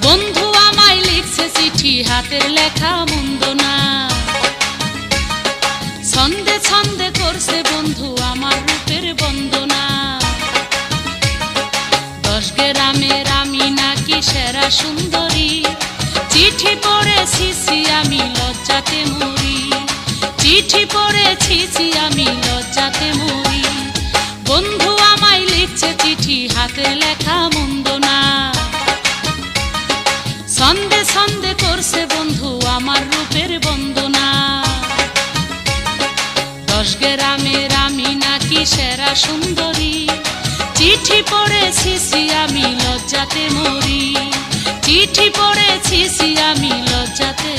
বন্ধু আমায় লিখছে চিঠি, হাতের লেখা মন্দ না। ছন্দে ছন্দে করছে বন্ধু আমার রূপের বন্দনা। 10 গ্রামের আমি নাকি সেরা সুন্দরী, চিঠি পড়েছি আমি লজ্জাতে মরি। চিঠি পড়েছি আমি লজ্জাতে মরি। বন্ধু আমায় লিখছে চিঠি, হাতের লেখা মন্দ না। ছন্দে ছন্দে করছে বন্ধু আমার রূপের বন্দনা। 10 গ্রামের আমি নাকি সেরা সুন্দরী, চিঠি পড়েছি আমি লজ্জাতে মরি। চিঠি পড়েছি আমি লজ্জাতে